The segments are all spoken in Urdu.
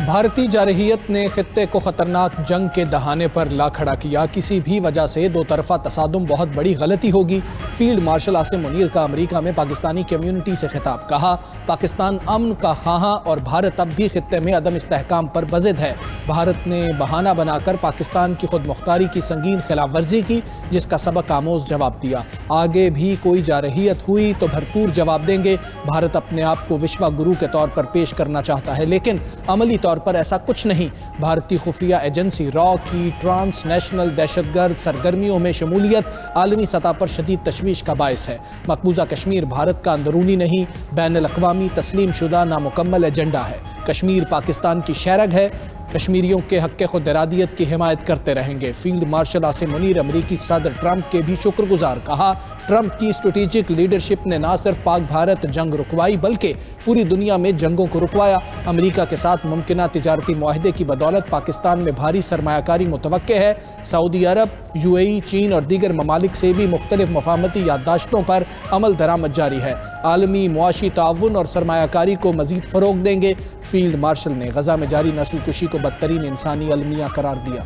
بھارتی جارحیت نے خطے کو خطرناک جنگ کے دہانے پر لا کھڑا کیا۔ کسی بھی وجہ سے دو طرفہ تصادم بہت بڑی غلطی ہوگی۔ فیلڈ مارشل عاصم منیر کا امریکہ میں پاکستانی کمیونٹی سے خطاب۔ کہا، پاکستان امن کا خواہاں اور بھارت اب بھی خطے میں عدم استحکام پر بضد ہے۔ بھارت نے بہانہ بنا کر پاکستان کی خود مختاری کی سنگین خلاف ورزی کی، جس کا سبق آموز جواب دیا۔ آگے بھی کوئی جارحیت ہوئی تو بھرپور جواب دیں گے۔ بھارت اپنے آپ کو وشوا گرو کے طور پر پیش کرنا چاہتا ہے، لیکن عملی طور پر ایسا کچھ نہیں۔ بھارتی خفیہ ایجنسی را کی ٹرانس نیشنل دہشت گرد سرگرمیوں میں شمولیت عالمی سطح پر شدید تشویش کا باعث ہے۔ مقبوضہ کشمیر بھارت کا اندرونی نہیں، بین الاقوامی تسلیم شدہ نامکمل ایجنڈا ہے۔ کشمیر پاکستان کی شہرگ ہے۔ کشمیریوں کے حق خود ارادیت کی حمایت کرتے رہیں گے۔ فیلڈ مارشل عاصم منیر امریکی صدر ٹرمپ کے بھی شکر گزار۔ کہا، ٹرمپ کی اسٹریٹجک لیڈرشپ نے نہ صرف پاک بھارت جنگ رکوائی بلکہ پوری دنیا میں جنگوں کو رکوایا۔ امریکہ کے ساتھ ممکنہ تجارتی معاہدے کی بدولت پاکستان میں بھاری سرمایہ کاری متوقع ہے۔ سعودی عرب، UAE، چین اور دیگر ممالک سے بھی مختلف مفاہمتی یادداشتوں پر عمل درآمد جاری ہے۔ عالمی معاشی تعاون اور سرمایہ کاری کو مزید فروغ دیں گے۔ فیلڈ مارشل نے غزہ میں جاری نسل کشی کو بدترین انسانی المیہ قرار دیا۔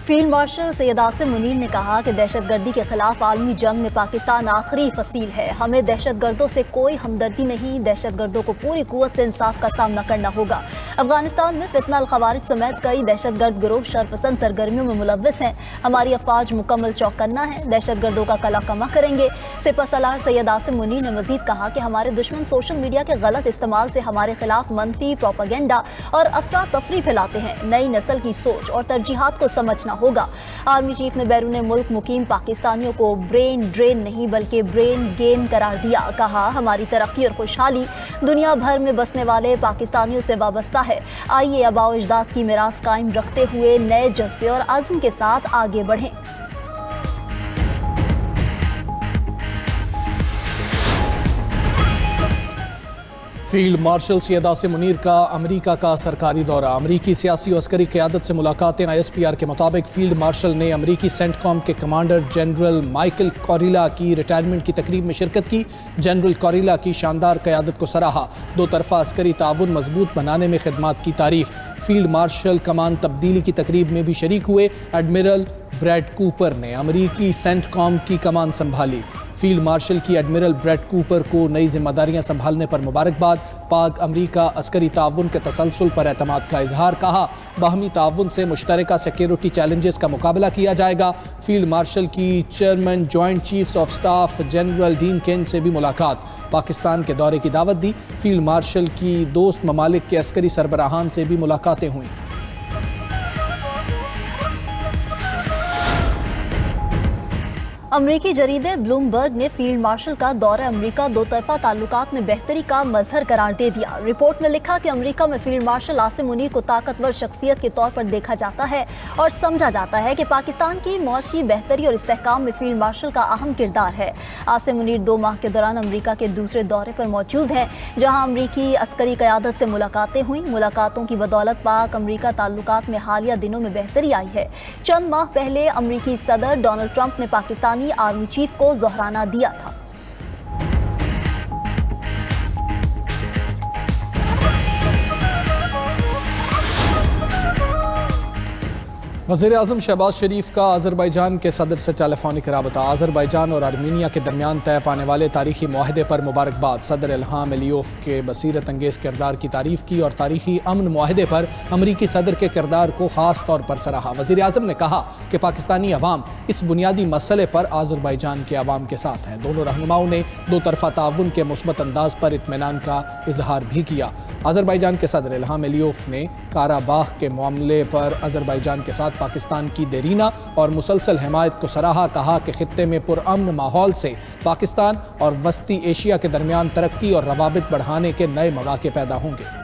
فیلڈ مارشل سید عاصم منیر نے کہا کہ دہشت گردی کے خلاف عالمی جنگ میں پاکستان آخری فصیل ہے۔ ہمیں دہشت گردوں سے کوئی ہمدردی نہیں، دہشت گردوں کو پوری قوت سے انصاف کا سامنا کرنا ہوگا۔ افغانستان میں فتنہ الخوارج سمیت کئی دہشت گرد گروہ شرپسند سرگرمیوں میں ملوث ہیں۔ ہماری افواج مکمل چوکنا ہے، دہشت گردوں کا کلا کما کریں گے۔ سپہ سالار سید عاصم منیر نے مزید کہا کہ ہمارے دشمن سوشل میڈیا کے غلط استعمال سے ہمارے خلاف منفی پروپیگنڈا اور افراتفری پھیلاتے ہیں۔ نئی نسل کی سوچ اور ترجیحات کو سمجھنا ہوگا۔ آرمی چیف نے بیرون ملک مقیم پاکستانیوں کو برین ڈرین نہیں بلکہ برین گین قرار دیا۔ کہا، ہماری ترقی اور خوشحالی دنیا بھر میں بسنے والے پاکستانیوں سے وابستہ ہے۔ آئیے آباء و اجداد کی میراث قائم رکھتے ہوئے نئے جذبے اور عزم کے ساتھ آگے بڑھیں۔ فیلڈ مارشل سید عاصم منیر کا امریکہ کا سرکاری دورہ۔ امریکی سیاسی و عسکری قیادت سے ملاقاتیں۔ ISPR کے مطابق فیلڈ مارشل نے امریکی سینٹ کام کے کمانڈر جنرل مائیکل کوریلا کی ریٹائرمنٹ کی تقریب میں شرکت کی۔ جنرل کوریلا کی شاندار قیادت کو سراہا۔ دو طرفہ عسکری تعاون مضبوط بنانے میں خدمات کی تعریف۔ فیلڈ مارشل کمان تبدیلی کی تقریب میں بھی شریک ہوئے۔ ایڈمرل بریڈ کوپر نے امریکی سینٹ کام کی کمان سنبھالی۔ فیلڈ مارشل کی ایڈمرل بریڈ کوپر کو نئی ذمہ داریاں سنبھالنے پر مبارکباد۔ پاک امریکہ عسکری تعاون کے تسلسل پر اعتماد کا اظہار۔ کہا، باہمی تعاون سے مشترکہ سیکیورٹی چیلنجز کا مقابلہ کیا جائے گا۔ فیلڈ مارشل کی chairman joint chiefs of staff general Dan Caine سے بھی ملاقات۔ پاکستان کے دورے کی دعوت دی۔ فیلڈ مارشل کی دوست ممالک کے عسکری سربراہان سے بھی ملاقاتیں ہوئیں۔ امریکی جریدے بلومبرگ نے فیلڈ مارشل کا دورہ امریکہ دو طرفہ تعلقات میں بہتری کا مظہر قرار دے دیا۔ رپورٹ میں لکھا کہ امریکہ میں فیلڈ مارشل عاصم منیر کو طاقتور شخصیت کے طور پر دیکھا جاتا ہے اور سمجھا جاتا ہے کہ پاکستان کی معاشی بہتری اور استحکام میں فیلڈ مارشل کا اہم کردار ہے۔ عاصم منیر 2 ماہ کے دوران امریکہ کے دوسرے دورے پر موجود ہیں، جہاں امریکی عسکری قیادت سے ملاقاتیں ہوئیں۔ ملاقاتوں کی بدولت پاک امریکہ تعلقات میں حالیہ دنوں میں بہتری آئی ہے۔ چند ماہ پہلے امریکی صدر ڈونلڈ ٹرمپ نے پاکستانی آرمی چیف کو ظہرانہ دیا تھا۔ وزیر اعظم شہباز شریف کا آذربائیجان کے صدر سے ٹیلی فونک رابطہ۔ آذربائیجان اور آرمینیا کے درمیان طے پانے والے تاریخی معاہدے پر مبارکباد۔ صدر الہام علیوف کے بصیرت انگیز کردار کی تعریف کی اور تاریخی امن معاہدے پر امریکی صدر کے کردار کو خاص طور پر سراہا۔ وزیر اعظم نے کہا کہ پاکستانی عوام اس بنیادی مسئلے پر آذربائیجان کے عوام کے ساتھ ہیں۔ دونوں رہنماؤں نے دو طرفہ تعاون کے مثبت انداز پر اطمینان کا اظہار بھی کیا۔ آذربائیجان کے صدر الہام علیوف نے قاراباخ کے معاملے پر آذربائیجان کے ساتھ پاکستان کی دیرینہ اور مسلسل حمایت کو سراہا۔ کہا کہ خطے میں پرامن ماحول سے پاکستان اور وسطی ایشیا کے درمیان ترقی اور روابط بڑھانے کے نئے مواقع پیدا ہوں گے۔